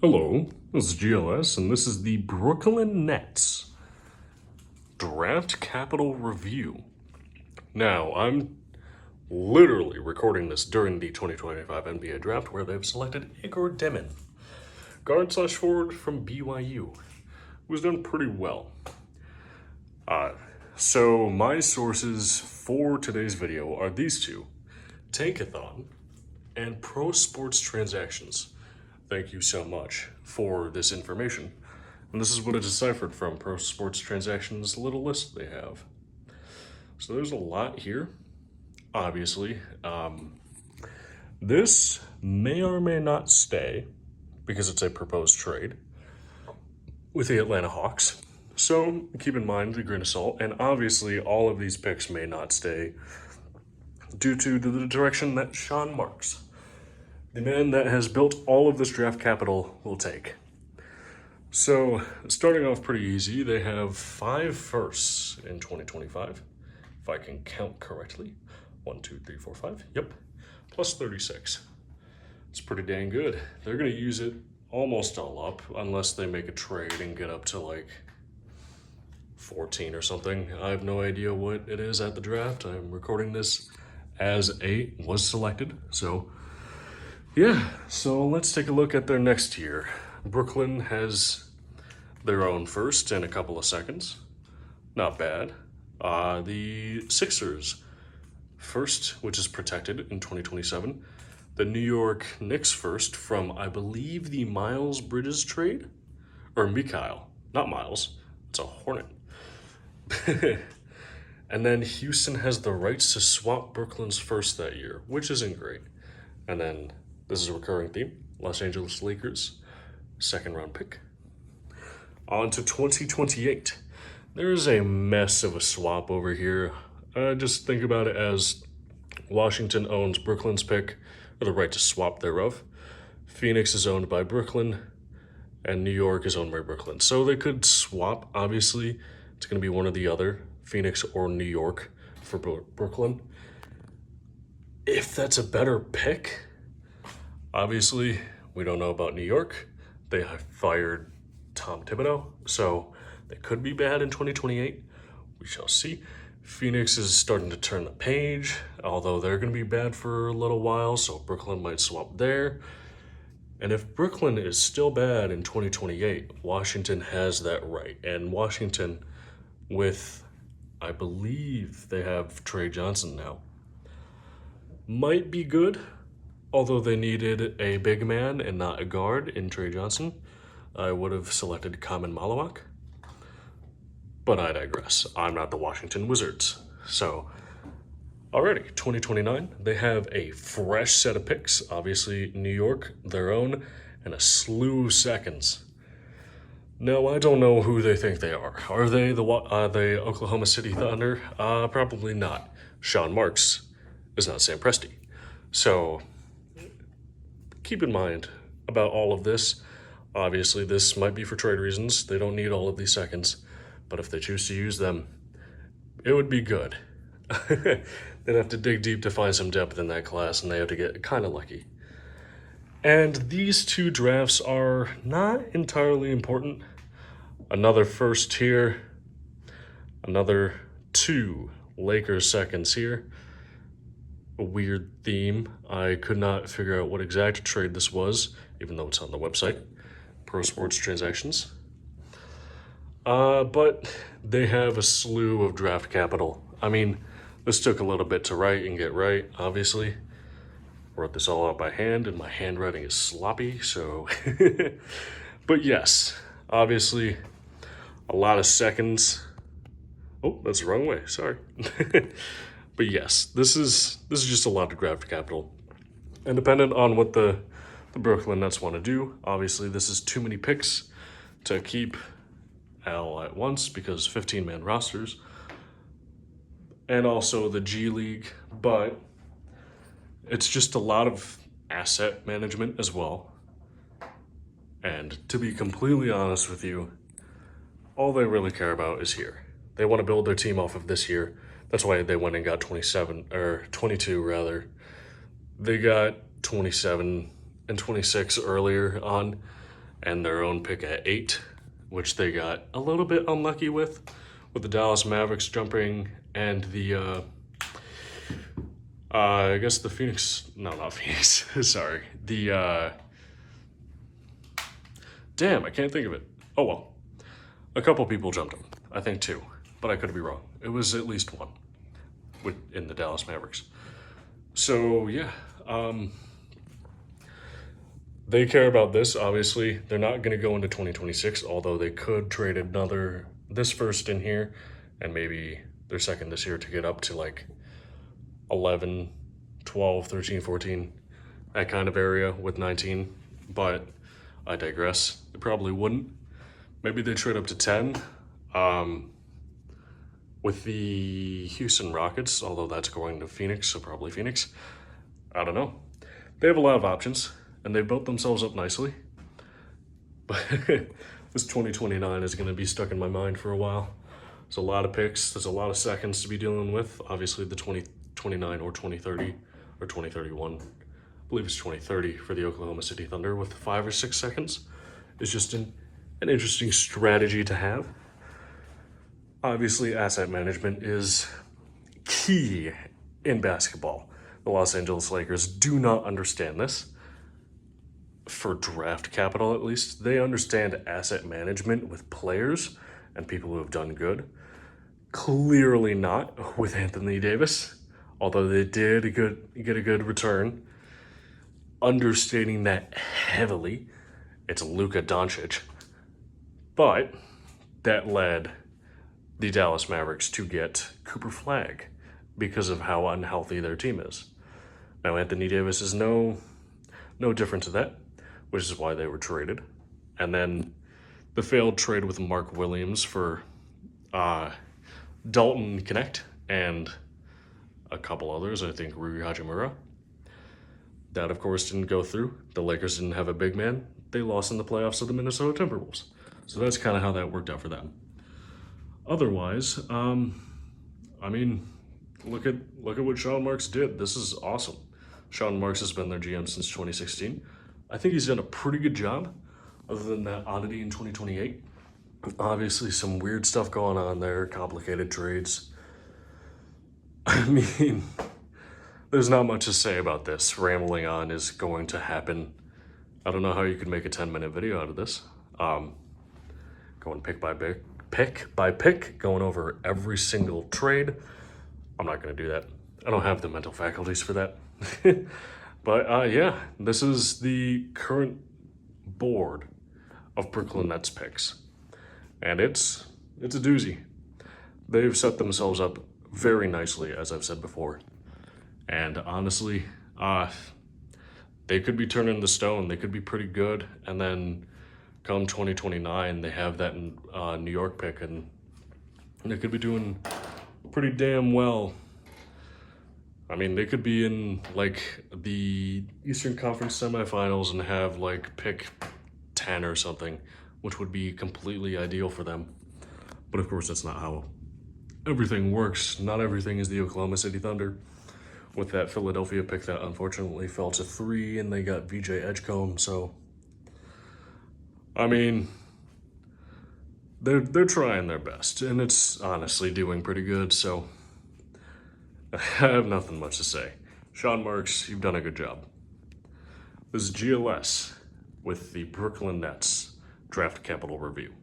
Hello, this is GLS, and this is the Brooklyn Nets Draft Capital Review. Now, I'm literally recording this during the 2025 NBA Draft, where they've selected Igor Demin, guard/forward from BYU, who's done pretty well. So my sources for today's video are these two, Tankathon and Pro Sports Transactions. Thank you so much for this information. And this is what I deciphered from Pro Sports Transactions' little list they have. So there's a lot here, obviously. This may or may not stay because it's a proposed trade with the Atlanta Hawks. So keep in mind the grain of salt. And obviously all of these picks may not stay due to the direction that Sean Marks, the man that has built all of this draft capital, will take. So, starting off pretty easy, they have 5 firsts in 2025, if I can count correctly. 1, 2, 3, 4, 5. Yep. Plus 36. It's pretty dang good. They're going to use it almost all up, unless they make a trade and get up to like 14 or something. I have no idea what it is at the draft. I'm recording this as 8 was selected, so yeah, so let's take a look at their next tier. Brooklyn has their own first and a couple of seconds. Not bad. The Sixers first, which is protected in 2027. The New York Knicks first from, I believe, the Miles Bridges trade? Or Mikhail, not Miles. It's a Hornet. And then Houston has the rights to swap Brooklyn's first that year, which isn't great. And then this is a recurring theme. Los Angeles Lakers, second round pick. On to 2028. There is a mess of a swap over here. Just think about it as Washington owns Brooklyn's pick, or the right to swap thereof. Phoenix is owned by Brooklyn, and New York is owned by Brooklyn. So they could swap, obviously. It's going to be one or the other, Phoenix or New York for Brooklyn. If that's a better pick, obviously, we don't know about New York. They have fired Tom Thibodeau, so they could be bad in 2028. We shall see. Phoenix is starting to turn the page, although they're going to be bad for a little while, so Brooklyn might swap there. And if Brooklyn is still bad in 2028, Washington has that right. And Washington, with, I believe they have Trey Johnson now, might be good. Although they needed a big man and not a guard in Trey Johnson, I would have selected Kamen Malawak. But I digress. I'm not the Washington Wizards. So, already, 2029, they have a fresh set of picks. Obviously, New York, their own, and a slew of seconds. Now, I don't know who they think they are. Are they the Oklahoma City Thunder? Probably not. Sean Marks is not Sam Presti. So, keep in mind about all of this. Obviously, this might be for trade reasons. They don't need all of these seconds, but if they choose to use them, it would be good. They'd have to dig deep to find some depth in that class, and they have to get kind of lucky. And these two drafts are not entirely important. Another first here, another 2 Lakers seconds here. A weird theme. I could not figure out what exact trade this was, even though it's on the website, Pro Sports Transactions. But they have a slew of draft capital. I mean, this took a little bit to write and get right, obviously. Wrote this all out by hand, and my handwriting is sloppy, so... But yes, obviously, a lot of seconds. Oh, that's the wrong way, sorry. But yes, this is just a lot of draft capital. And dependent on what the Brooklyn Nets want to do, obviously this is too many picks to keep all at once because 15-man rosters. And also the G League, but it's just a lot of asset management as well. And to be completely honest with you, all they really care about is here. They want to build their team off of this year. That's why they went and got 22 rather. They got 27 and 26 earlier on, and their own pick at 8, which they got a little bit unlucky with the Dallas Mavericks jumping and the I guess the Phoenix, no, not Phoenix, sorry. Damn, I can't think of it. Oh well. A couple people jumped him. I think 2, but I could be wrong. It was at least 1 in the Dallas Mavericks. So yeah, they care about this, obviously. They're not going to go into 2026, although they could trade this first in here, and maybe their second this year to get up to like 11, 12, 13, 14, that kind of area with 19. But I digress. They probably wouldn't. Maybe they trade up to 10. With the Houston Rockets, although that's going to Phoenix, so probably Phoenix. I don't know. They have a lot of options, and they've built themselves up nicely. But this 2029 is going to be stuck in my mind for a while. There's a lot of picks. There's a lot of seconds to be dealing with. Obviously, the 2029 or 2030 or 2031. I believe it's 2030 for the Oklahoma City Thunder with 5 or 6 seconds. It's just an interesting strategy to have. Obviously, asset management is key in basketball. The Los Angeles Lakers do not understand this. For draft capital, at least, they understand asset management with players and people who have done good. Clearly not with Anthony Davis, although they did get a good return. Understating that heavily, it's Luka Doncic. But that led the Dallas Mavericks to get Cooper Flagg because of how unhealthy their team is. Now, Anthony Davis is no different to that, which is why they were traded. And then the failed trade with Mark Williams for Dalton Connect and a couple others, I think Rui Hachimura. That, of course, didn't go through. The Lakers didn't have a big man. They lost in the playoffs to the Minnesota Timberwolves. So that's kind of how that worked out for them. Otherwise, I mean, look at what Sean Marks did. This is awesome. Sean Marks has been their GM since 2016. I think he's done a pretty good job, other than that oddity in 2028. Obviously, some weird stuff going on there, complicated trades. I mean, there's not much to say about this. Rambling on is going to happen. I don't know how you could make a 10-minute video out of this. Going pick by pick, going over every single trade. I'm not going to do that. I don't have the mental faculties for that. But yeah, this is the current board of Brooklyn Nets picks. And it's a doozy. They've set themselves up very nicely, as I've said before. And honestly, they could be turning the stone. They could be pretty good. And then come 2029, they have that New York pick, and they could be doing pretty damn well. I mean, they could be in like the Eastern Conference semifinals and have like pick 10 or something, which would be completely ideal for them. But of course, that's not how everything works. Not everything is the Oklahoma City Thunder. With that Philadelphia pick that unfortunately fell to 3, and they got VJ Edgecombe, so I mean, they're trying their best, and it's honestly doing pretty good, so I have nothing much to say. Sean Marks, you've done a good job. This is GLS with the Brooklyn Nets Draft Capital Review.